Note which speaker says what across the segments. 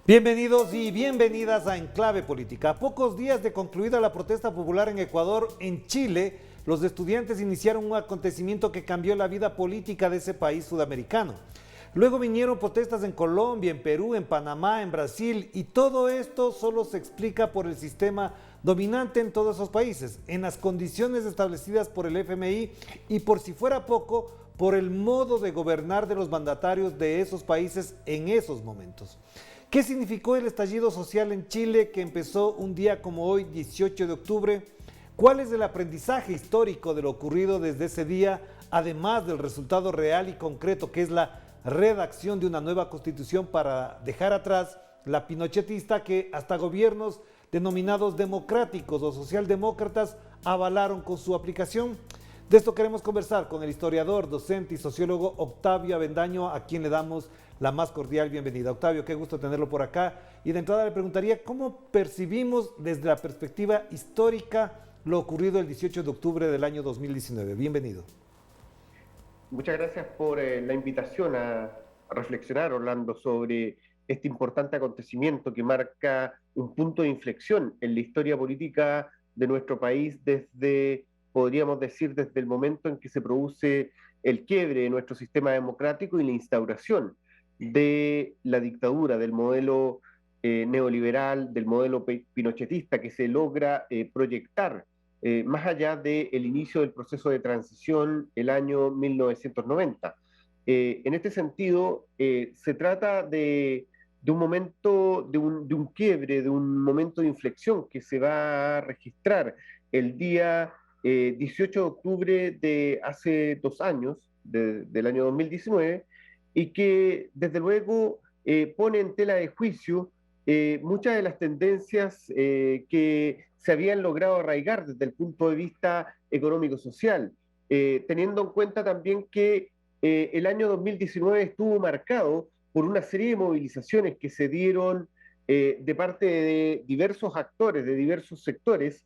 Speaker 1: Bienvenidos y bienvenidas a Enclave Política. A pocos días de concluida la protesta popular en Ecuador, en Chile, los estudiantes iniciaron un acontecimiento que cambió la vida política de ese país sudamericano. Luego vinieron protestas en Colombia, en Perú, en Panamá, en Brasil, y todo esto solo se explica por el sistema dominante en todos esos países, en las condiciones establecidas por el FMI y, por si fuera poco, por el modo de gobernar de los mandatarios de esos países en esos momentos. ¿Qué significó el estallido social en Chile que empezó un día como hoy, 18 de octubre? ¿Cuál es el aprendizaje histórico de lo ocurrido desde ese día, además del resultado real y concreto que es la redacción de una nueva constitución para dejar atrás la pinochetista que hasta gobiernos denominados democráticos o socialdemócratas avalaron con su aplicación? De esto queremos conversar con el historiador, docente y sociólogo Octavio Avendaño, a quien le damos la más cordial bienvenida. Octavio, qué gusto tenerlo por acá. Y de entrada le preguntaría, ¿cómo percibimos desde la perspectiva histórica lo ocurrido el 18 de octubre del año 2019? Bienvenido.
Speaker 2: Muchas gracias por la invitación a reflexionar, Orlando, sobre este importante acontecimiento que marca un punto de inflexión en la historia política de nuestro país desde, podríamos decir, desde el momento en que se produce el quiebre de nuestro sistema democrático y la instauración de la dictadura, del modelo neoliberal, del modelo pinochetista que se logra proyectar más allá del inicio del proceso de transición el año 1990. En este sentido, se trata de un momento, de un quiebre, de un momento de inflexión que se va a registrar el día 18 de octubre de hace 2 años, del año 2019, y que desde luego pone en tela de juicio muchas de las tendencias que se habían logrado arraigar desde el punto de vista económico-social, teniendo en cuenta también que el año 2019 estuvo marcado por una serie de movilizaciones que se dieron de parte de diversos actores, de diversos sectores,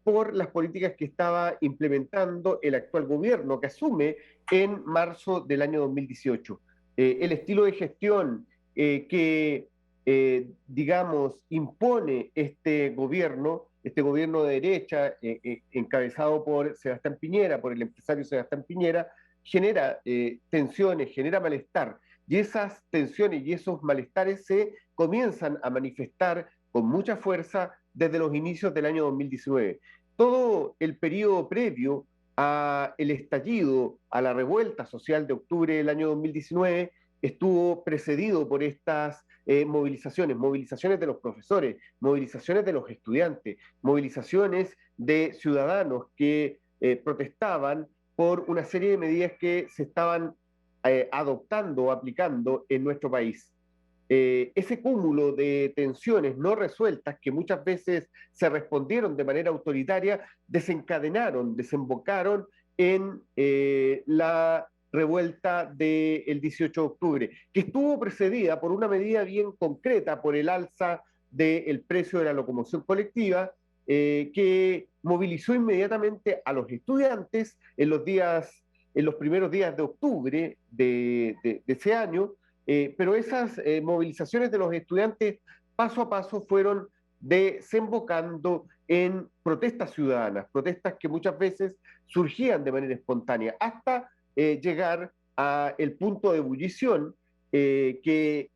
Speaker 2: por las políticas que estaba implementando el actual gobierno, que asume en marzo del año 2018. El estilo de gestión que digamos, impone este gobierno de derecha, encabezado por Sebastián Piñera, por el empresario Sebastián Piñera, genera tensiones, genera malestar. Y esas tensiones y esos malestares se comienzan a manifestar con mucha fuerza desde los inicios del año 2019. Todo el periodo previo al estallido, a la revuelta social de octubre del año 2019, estuvo precedido por estas movilizaciones de los profesores, movilizaciones de los estudiantes, movilizaciones de ciudadanos que protestaban por una serie de medidas que se estaban adoptando o aplicando en nuestro país. Ese cúmulo de tensiones no resueltas que muchas veces se respondieron de manera autoritaria, desembocaron en la revuelta del 18 de octubre, que estuvo precedida por una medida bien concreta, por el alza del precio de la locomoción colectiva, que movilizó inmediatamente a los estudiantes en los primeros días de octubre de ese año, pero esas movilizaciones de los estudiantes paso a paso fueron desembocando en protestas ciudadanas, protestas que muchas veces surgían de manera espontánea, hasta llegar al punto de ebullición que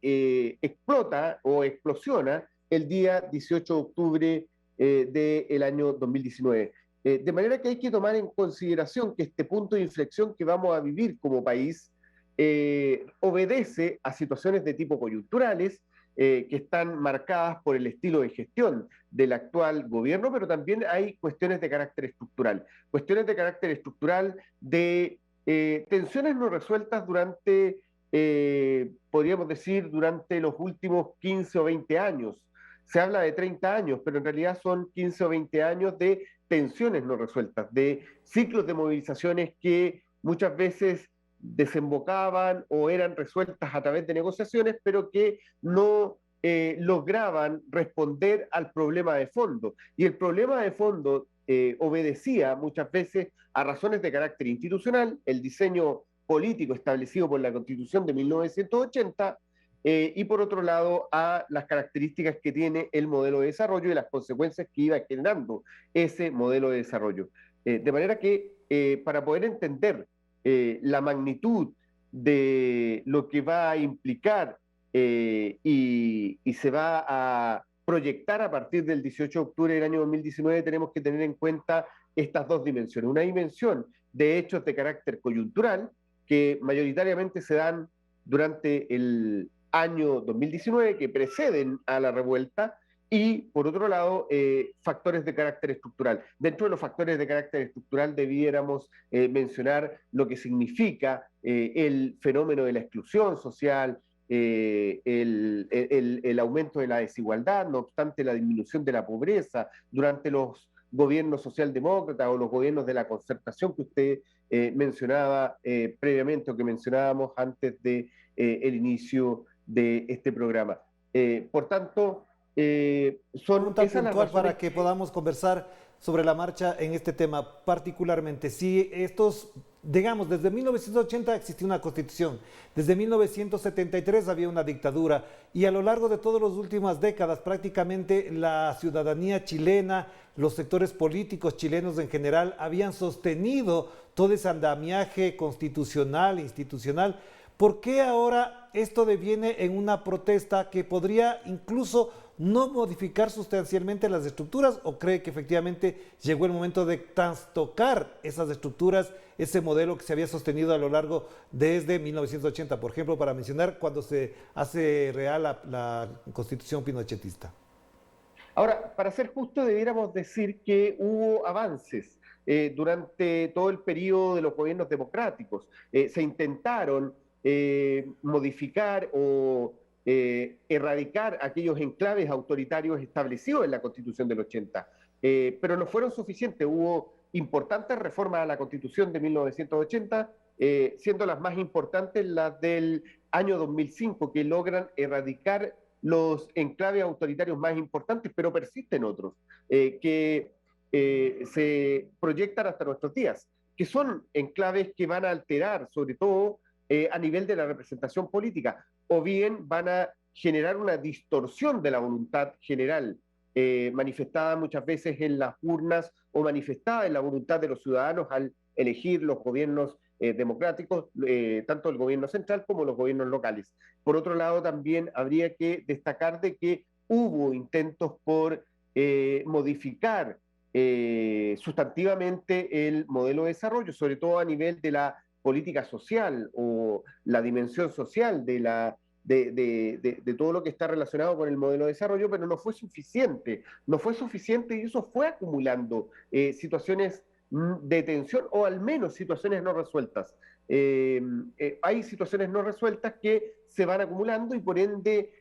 Speaker 2: explota o explosiona el día 18 de octubre del año 2019. De manera que hay que tomar en consideración que este punto de inflexión que vamos a vivir como país obedece a situaciones de tipo coyunturales, que están marcadas por el estilo de gestión del actual gobierno, pero también hay cuestiones de carácter estructural de tensiones no resueltas durante, podríamos decir, durante los últimos 15 o 20 años. Se habla de 30 años, pero en realidad son 15 o 20 años de tensiones no resueltas, de ciclos de movilizaciones que muchas veces desembocaban o eran resueltas a través de negociaciones, pero que no lograban responder al problema de fondo. Y el problema de fondo obedecía muchas veces a razones de carácter institucional, el diseño político establecido por la Constitución de 1980, y por otro lado a las características que tiene el modelo de desarrollo y las consecuencias que iba generando ese modelo de desarrollo. De manera que para poder entender la magnitud de lo que va a implicar y se va a proyectar a partir del 18 de octubre del año 2019, tenemos que tener en cuenta estas dos dimensiones. Una dimensión de hechos de carácter coyuntural que mayoritariamente se dan durante el año 2019, que preceden a la revuelta, y por otro lado, factores de carácter estructural. Dentro de los factores de carácter estructural debiéramos mencionar lo que significa el fenómeno de la exclusión social, el aumento de la desigualdad, no obstante la disminución de la pobreza durante los gobiernos socialdemócratas o los gobiernos de la concertación que usted mencionaba previamente o que mencionábamos antes de el inicio de este programa. Por tanto, son
Speaker 1: Pregunta
Speaker 2: esas las
Speaker 1: puntual
Speaker 2: razones
Speaker 1: para que podamos conversar sobre la marcha en este tema particularmente. Si estos, digamos, desde 1980 existió una constitución, desde 1973 había una dictadura y a lo largo de todas las últimas décadas prácticamente la ciudadanía chilena, los sectores políticos chilenos en general habían sostenido todo ese andamiaje constitucional, institucional. ¿Por qué ahora esto deviene en una protesta que podría incluso no modificar sustancialmente las estructuras o cree que efectivamente llegó el momento de trastocar esas estructuras, ese modelo que se había sostenido a lo largo desde 1980, por ejemplo, para mencionar cuando se hace real la constitución pinochetista?
Speaker 2: Ahora, para ser justo, debiéramos decir que hubo avances durante todo el periodo de los gobiernos democráticos. Se intentaron modificar o erradicar aquellos enclaves autoritarios establecidos en la Constitución del 80, pero no fueron suficientes. Hubo importantes reformas a la Constitución de 1980, siendo las más importantes las del año 2005, que logran erradicar los enclaves autoritarios más importantes, pero persisten otros que se proyectan hasta nuestros días, que son enclaves que van a alterar, sobre todo a nivel de la representación política, o bien van a generar una distorsión de la voluntad general, manifestada muchas veces en las urnas o manifestada en la voluntad de los ciudadanos al elegir los gobiernos democráticos, tanto el gobierno central como los gobiernos locales. Por otro lado, también habría que destacar de que hubo intentos por modificar sustantivamente el modelo de desarrollo, sobre todo a nivel de la política social o la dimensión social de todo lo que está relacionado con el modelo de desarrollo, pero no fue suficiente. No fue suficiente y eso fue acumulando situaciones de tensión o al menos situaciones no resueltas. Hay situaciones no resueltas que se van acumulando y por ende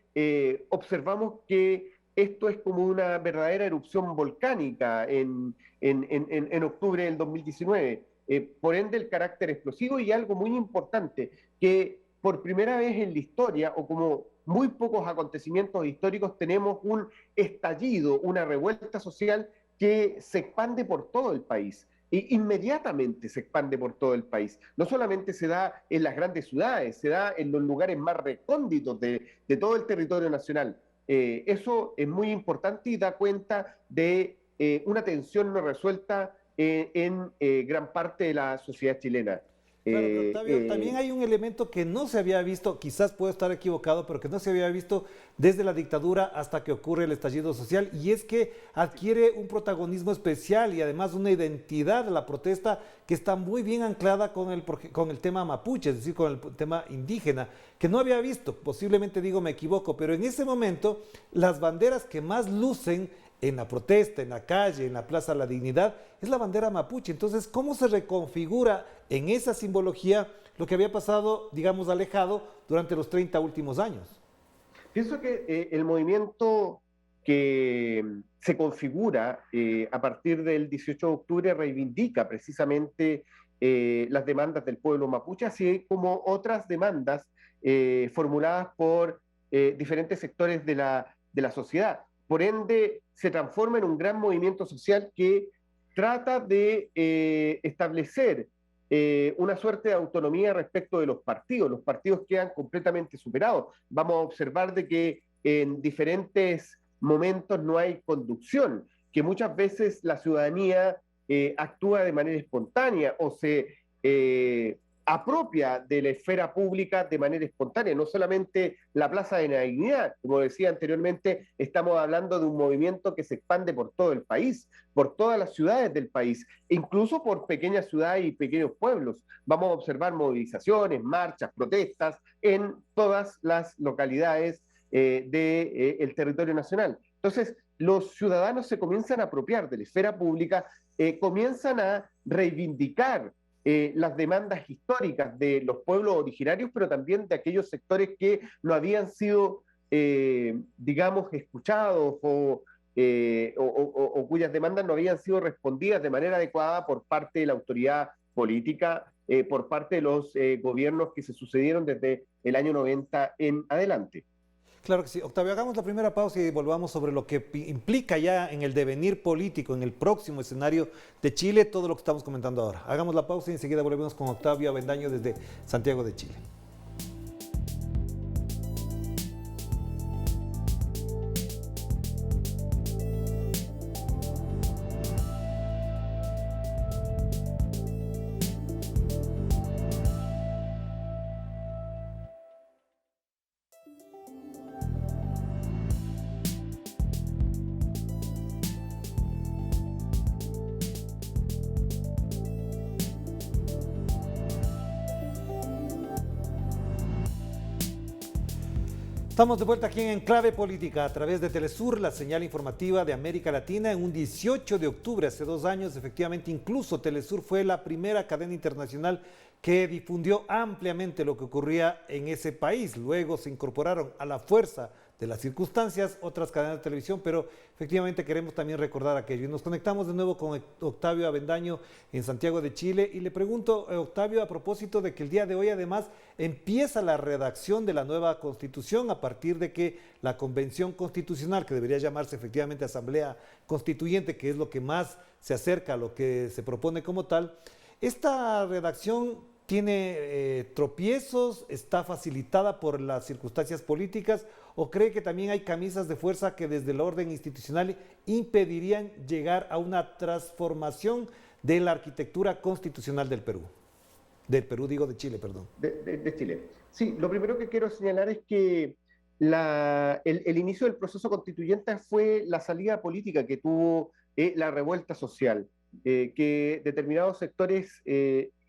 Speaker 2: observamos que esto es como una verdadera erupción volcánica en octubre del 2019. Por ende, el carácter explosivo y algo muy importante, que por primera vez en la historia, o como muy pocos acontecimientos históricos, tenemos un estallido, una revuelta social que se expande por todo el país. E inmediatamente se expande por todo el país. No solamente se da en las grandes ciudades, se da en los lugares más recónditos de todo el territorio nacional. Eso es muy importante y da cuenta de una tensión no resuelta en gran parte de la sociedad chilena.
Speaker 1: Claro, pero Octavio, también hay un elemento que no se había visto, quizás puedo estar equivocado, pero que no se había visto desde la dictadura hasta que ocurre el estallido social, y es que adquiere un protagonismo especial y además una identidad la protesta que está muy bien anclada con el tema mapuche, es decir, con el tema indígena, que no había visto, posiblemente digo me equivoco, pero en ese momento las banderas que más lucen en la protesta, en la calle, en la Plaza de la Dignidad, es la bandera mapuche. Entonces, ¿cómo se reconfigura en esa simbología lo que había pasado, digamos, alejado durante los 30 últimos años?
Speaker 2: Pienso que el movimiento que se configura a partir del 18 de octubre reivindica precisamente las demandas del pueblo mapuche, así como otras demandas formuladas por diferentes sectores de la sociedad. Por ende, se transforma en un gran movimiento social que trata de establecer una suerte de autonomía respecto de los partidos. Los partidos quedan completamente superados. Vamos a observar de que en diferentes momentos no hay conducción, que muchas veces la ciudadanía actúa de manera espontánea o se apropia de la esfera pública de manera espontánea, no solamente la Plaza de Natividad, como decía anteriormente, estamos hablando de un movimiento que se expande por todo el país, por todas las ciudades del país, incluso por pequeñas ciudades y pequeños pueblos. Vamos a observar movilizaciones, marchas, protestas en todas las localidades del territorio nacional. Entonces, los ciudadanos se comienzan a apropiar de la esfera pública, comienzan a reivindicar las demandas históricas de los pueblos originarios, pero también de aquellos sectores que no habían sido, digamos, escuchados o cuyas demandas no habían sido respondidas de manera adecuada por parte de la autoridad política, por parte de los gobiernos que se sucedieron desde el año 90 en adelante.
Speaker 1: Claro que sí. Octavio, hagamos la primera pausa y volvamos sobre lo que implica ya en el devenir político, en el próximo escenario de Chile, todo lo que estamos comentando ahora. Hagamos la pausa y enseguida volvemos con Octavio Avendaño desde Santiago de Chile. Estamos de vuelta aquí en Enclave Política a través de Telesur, la señal informativa de América Latina. En un 18 de octubre, hace 2 años, efectivamente, incluso Telesur fue la primera cadena internacional que difundió ampliamente lo que ocurría en ese país. Luego se incorporaron a la fuerza de las circunstancias otras cadenas de televisión, pero efectivamente queremos también recordar aquello. Y nos conectamos de nuevo con Octavio Avendaño en Santiago de Chile y le pregunto, Octavio, a propósito de que el día de hoy además empieza la redacción de la nueva Constitución a partir de que la Convención Constitucional, que debería llamarse efectivamente Asamblea Constituyente, que es lo que más se acerca a lo que se propone como tal, esta redacción tiene tropiezos, está facilitada por las circunstancias políticas, o cree que también hay camisas de fuerza que desde el orden institucional impedirían llegar a una transformación de la arquitectura constitucional del Perú. De Chile, perdón.
Speaker 2: De Chile. Sí, lo primero que quiero señalar es que el inicio del proceso constituyente fue la salida política que tuvo la revuelta social, que determinados sectores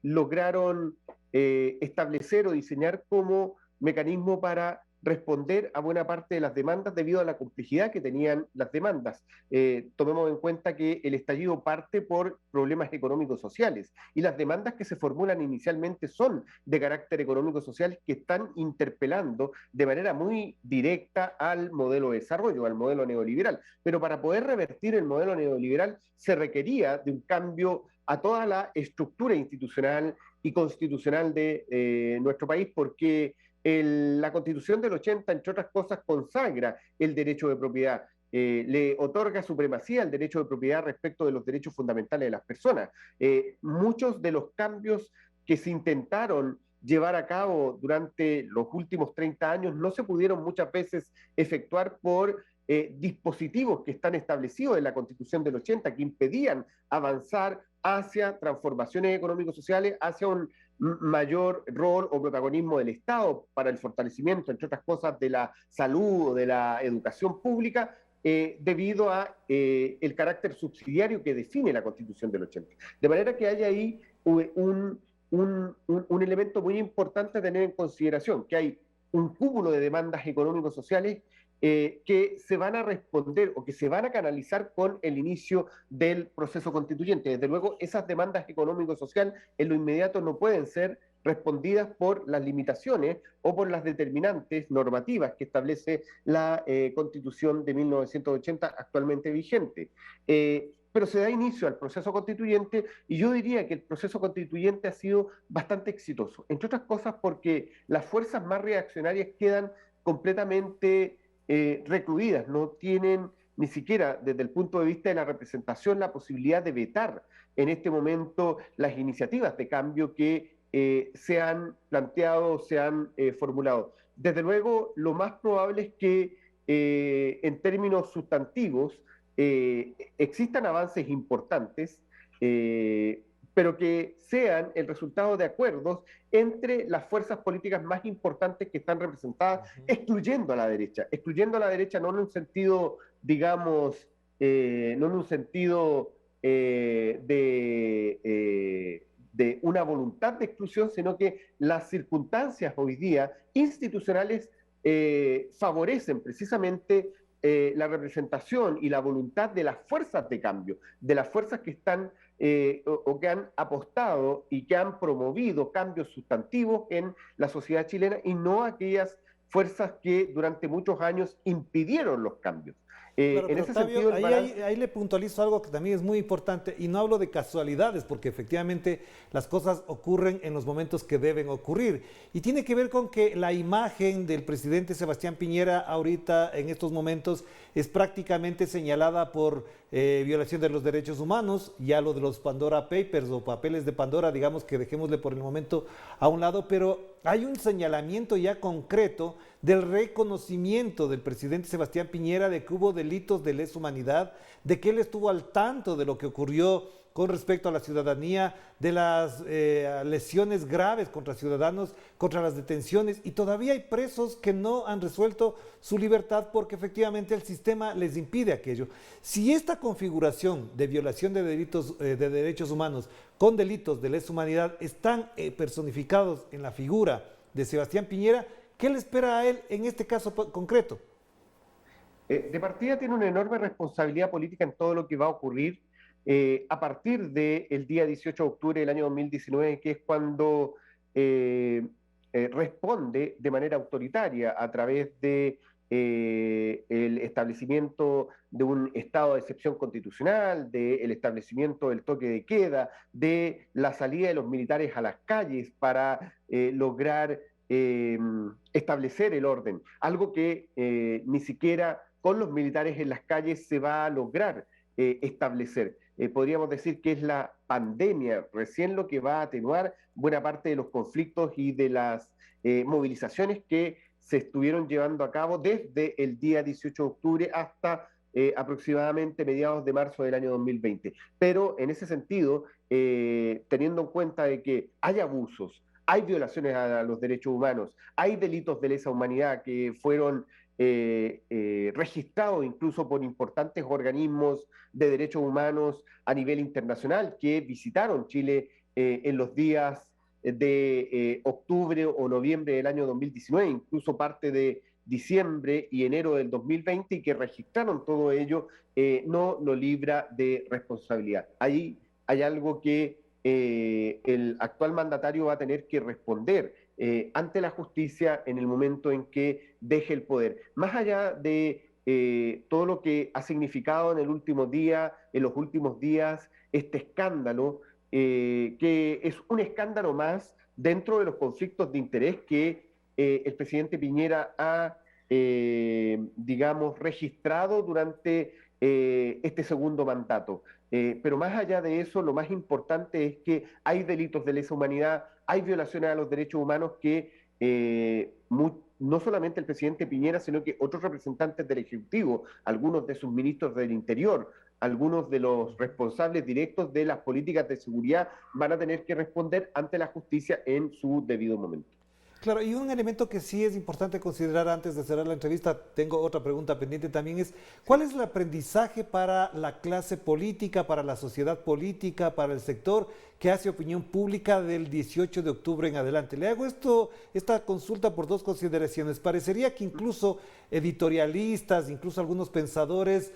Speaker 2: lograron establecer o diseñar como mecanismo para responder a buena parte de las demandas debido a la complejidad que tenían las demandas. Tomemos en cuenta que el estallido parte por problemas económicos sociales y las demandas que se formulan inicialmente son de carácter económico social que están interpelando de manera muy directa al modelo de desarrollo, al modelo neoliberal. Pero para poder revertir el modelo neoliberal se requería de un cambio a toda la estructura institucional y constitucional de nuestro país, porque la Constitución del 80, entre otras cosas, consagra el derecho de propiedad, le otorga supremacía al derecho de propiedad respecto de los derechos fundamentales de las personas. Muchos de los cambios que se intentaron llevar a cabo durante los últimos 30 años no se pudieron muchas veces efectuar por dispositivos que están establecidos en la Constitución del 80 que impedían avanzar hacia transformaciones económico-sociales, hacia un mayor rol o protagonismo del Estado para el fortalecimiento, entre otras cosas, de la salud o de la educación pública, debido a el carácter subsidiario que define la Constitución del 80. De manera que hay ahí un elemento muy importante a tener en consideración, que hay un cúmulo de demandas económico-sociales que se van a responder o que se van a canalizar con el inicio del proceso constituyente. Desde luego, esas demandas económico-social en lo inmediato no pueden ser respondidas por las limitaciones o por las determinantes normativas que establece la Constitución de 1980 actualmente vigente. Pero se da inicio al proceso constituyente y yo diría que el proceso constituyente ha sido bastante exitoso, entre otras cosas porque las fuerzas más reaccionarias quedan completamente recluidas, no tienen ni siquiera desde el punto de vista de la representación la posibilidad de vetar en este momento las iniciativas de cambio que se han planteado, se han formulado. Desde luego, lo más probable es que en términos sustantivos existan avances importantes, pero que sean el resultado de acuerdos entre las fuerzas políticas más importantes que están representadas, excluyendo a la derecha no en un sentido, digamos, no en un sentido de una voluntad de exclusión, sino que las circunstancias hoy día institucionales favorecen precisamente la representación y la voluntad de las fuerzas de cambio, de las fuerzas que están o que han apostado y que han promovido cambios sustantivos en la sociedad chilena y no aquellas fuerzas que durante muchos años impidieron los cambios.
Speaker 1: Claro,
Speaker 2: En
Speaker 1: pero
Speaker 2: ese
Speaker 1: Octavio,
Speaker 2: sentido,
Speaker 1: ahí le puntualizo algo que también es muy importante y no hablo de casualidades porque efectivamente las cosas ocurren en los momentos que deben ocurrir y tiene que ver con que la imagen del presidente Sebastián Piñera ahorita en estos momentos es prácticamente señalada por violación de los derechos humanos, ya lo de los Pandora Papers o papeles de Pandora, digamos que dejémosle por el momento a un lado, pero hay un señalamiento ya concreto del reconocimiento del presidente Sebastián Piñera de que hubo delitos de lesa humanidad, de que él estuvo al tanto de lo que ocurrió con respecto a la ciudadanía, de las lesiones graves contra ciudadanos, contra las detenciones, y todavía hay presos que no han resuelto su libertad porque efectivamente el sistema les impide aquello. Si esta configuración de violación de delitos de derechos humanos con delitos de lesa humanidad están personificados en la figura de Sebastián Piñera, ¿qué le espera a él en este caso concreto?
Speaker 2: De partida tiene una enorme responsabilidad política en todo lo que va a ocurrir a partir del día 18 de octubre del año 2019, que es cuando responde de manera autoritaria a través de el establecimiento de un estado de excepción constitucional, del establecimiento del toque de queda, de la salida de los militares a las calles para lograr establecer el orden, algo que ni siquiera con los militares en las calles se va a lograr establecer. Podríamos decir que es la pandemia recién lo que va a atenuar buena parte de los conflictos y de las movilizaciones que se estuvieron llevando a cabo desde el día 18 de octubre hasta aproximadamente mediados de marzo del año 2020. Pero en ese sentido, teniendo en cuenta de que hay abusos, hay violaciones a los derechos humanos, hay delitos de lesa humanidad que fueron registrados incluso por importantes organismos de derechos humanos a nivel internacional que visitaron Chile en los días de octubre o noviembre del año 2019, incluso parte de diciembre y enero del 2020, y que registraron todo ello, no lo libra de responsabilidad. Ahí hay algo que el actual mandatario va a tener que responder ante la justicia en el momento en que deje el poder. Más allá de todo lo que ha significado en el último día, en los últimos días, este escándalo, que es un escándalo más dentro de los conflictos de interés que el presidente Piñera ha, digamos, registrado durante este segundo mandato. Pero más allá de eso, lo más importante es que hay delitos de lesa humanidad, hay violaciones a los derechos humanos que no solamente el presidente Piñera, sino que otros representantes del Ejecutivo, algunos de sus ministros del Interior, algunos de los responsables directos de las políticas de seguridad van a tener que responder ante la justicia en su debido momento.
Speaker 1: Claro, y un elemento que sí es importante considerar antes de cerrar la entrevista, tengo otra pregunta pendiente también, es ¿cuál es el aprendizaje para la clase política, para la sociedad política, para el sector que hace opinión pública del 18 de octubre en adelante? Le hago esta consulta por dos consideraciones. Parecería que incluso editorialistas, incluso algunos pensadores,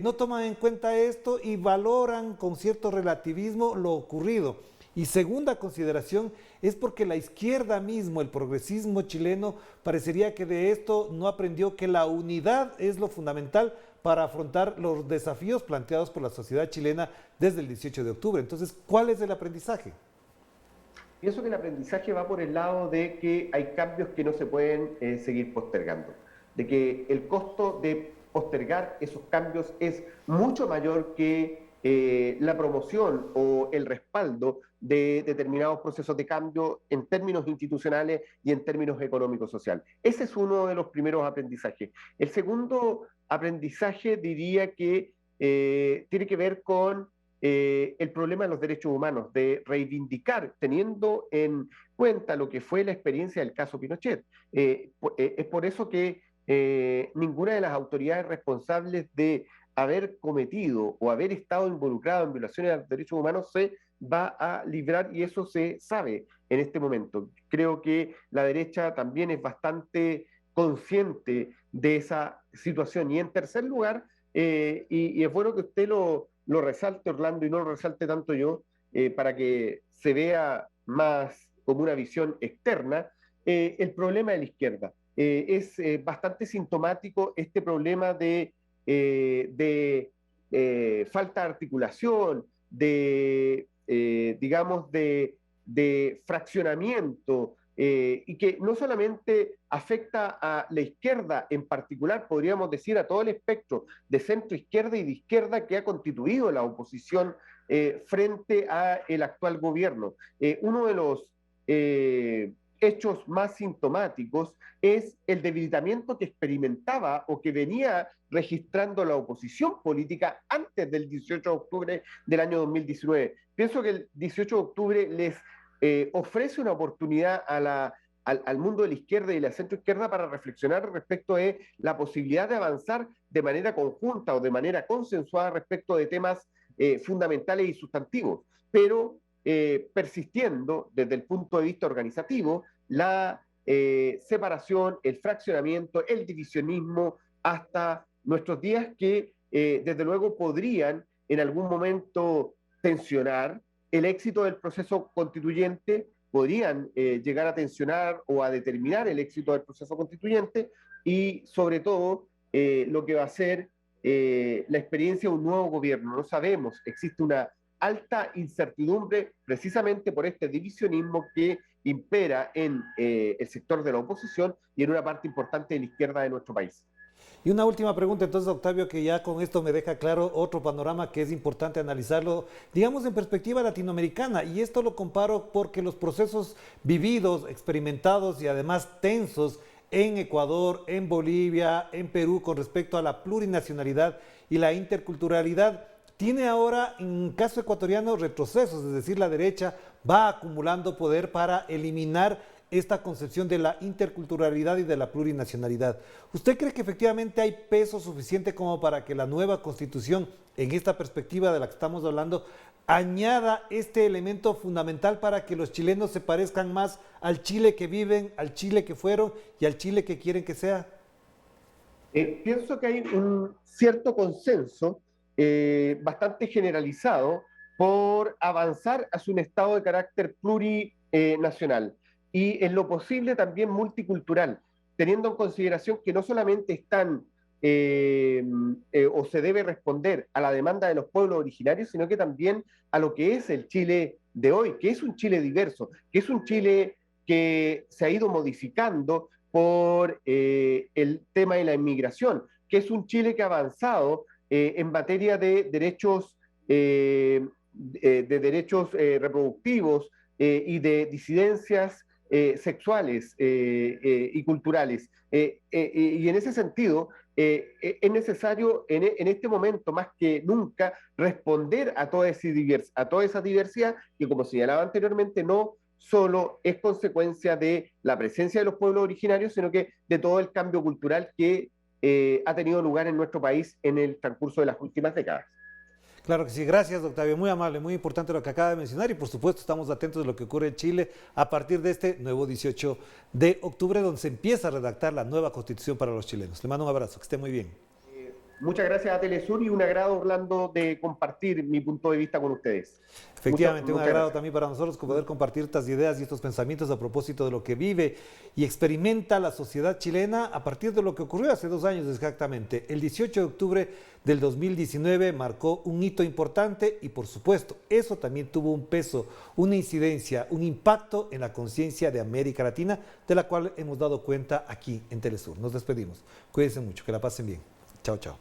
Speaker 1: no toman en cuenta esto y valoran con cierto relativismo lo ocurrido. Y segunda consideración es porque la izquierda mismo, el progresismo chileno, parecería que de esto no aprendió que la unidad es lo fundamental para afrontar los desafíos planteados por la sociedad chilena desde el 18 de octubre. Entonces, ¿cuál es el aprendizaje?
Speaker 2: Pienso que el aprendizaje va por el lado de que hay cambios que no se pueden seguir postergando, de que el costo de postergar esos cambios es mucho mayor que la promoción o el respaldo de determinados procesos de cambio en términos institucionales y en términos económicos sociales. Ese es uno de los primeros aprendizajes. El segundo aprendizaje diría que tiene que ver con el problema de los derechos humanos, de reivindicar, teniendo en cuenta lo que fue la experiencia del caso Pinochet. Es por eso que ninguna de las autoridades responsables de haber cometido o haber estado involucrado en violaciones de los derechos humanos se va a librar, y eso se sabe en este momento. Creo que la derecha también es bastante consciente de esa situación. Y en tercer lugar, y es bueno que usted lo resalte, Orlando, y no lo resalte tanto yo, para que se vea más como una visión externa, el problema de la izquierda. Es bastante sintomático este problema de falta de articulación, digamos, de fraccionamiento, y que no solamente afecta a la izquierda en particular, podríamos decir a todo el espectro de centro izquierda y de izquierda que ha constituido la oposición frente al actual gobierno. Uno de los hechos más sintomáticos es el debilitamiento que experimentaba o que venía registrando la oposición política antes del 18 de octubre del año 2019. Pienso que el 18 de octubre les ofrece una oportunidad al mundo de la izquierda y la centroizquierda para reflexionar respecto de la posibilidad de avanzar de manera conjunta o de manera consensuada respecto de temas fundamentales y sustantivos, pero persistiendo desde el punto de vista organizativo la separación, el fraccionamiento, el divisionismo hasta nuestros días que desde luego podrían en algún momento tensionar el éxito del proceso constituyente, podrían llegar a tensionar o a determinar el éxito del proceso constituyente y sobre todo lo que va a ser la experiencia de un nuevo gobierno. No sabemos, existe una alta incertidumbre precisamente por este divisionismo que impera en el sector de la oposición y en una parte importante de la izquierda de nuestro país.
Speaker 1: Y una última pregunta, entonces, Octavio, que ya con esto me deja claro otro panorama que es importante analizarlo, digamos, en perspectiva latinoamericana. Y esto lo comparo porque los procesos vividos, experimentados y además tensos en Ecuador, en Bolivia, en Perú, con respecto a la plurinacionalidad y la interculturalidad, tiene ahora, en caso ecuatoriano, retrocesos, es decir, la derecha va acumulando poder para eliminar esta concepción de la interculturalidad y de la plurinacionalidad. ¿Usted cree que efectivamente hay peso suficiente como para que la nueva constitución, en esta perspectiva de la que estamos hablando, añada este elemento fundamental para que los chilenos se parezcan más al Chile que viven, al Chile que fueron y al Chile que quieren que sea?
Speaker 2: Pienso que hay un cierto consenso bastante generalizado por avanzar hacia un Estado de carácter plurinacional y en lo posible también multicultural, teniendo en consideración que no solamente están o se debe responder a la demanda de los pueblos originarios, sino que también a lo que es el Chile de hoy, que es un Chile diverso, que es un Chile que se ha ido modificando por el tema de la inmigración, que es un Chile que ha avanzado en materia de derechos, reproductivos y de disidencias sexuales y culturales. Y en ese sentido, es necesario en este momento más que nunca responder a toda esa diversidad que, como señalaba anteriormente, no solo es consecuencia de la presencia de los pueblos originarios, sino que de todo el cambio cultural que ha tenido lugar en nuestro país en el transcurso de las últimas décadas.
Speaker 1: Claro que sí, gracias Octavio, muy amable, muy importante lo que acaba de mencionar y por supuesto estamos atentos de lo que ocurre en Chile a partir de este nuevo 18 de octubre donde se empieza a redactar la nueva constitución para los chilenos. Le mando un abrazo, que esté muy bien.
Speaker 2: Muchas gracias a Telesur y un agrado, Orlando, de compartir mi punto de vista con ustedes.
Speaker 1: Efectivamente, un agrado también para nosotros poder compartir estas ideas y estos pensamientos a propósito de lo que vive y experimenta la sociedad chilena a partir de lo que ocurrió hace 2 años exactamente. El 18 de octubre del 2019 marcó un hito importante y por supuesto eso también tuvo un peso, una incidencia, un impacto en la conciencia de América Latina de la cual hemos dado cuenta aquí en Telesur. Nos despedimos. Cuídense mucho, que la pasen bien. Chao, chao.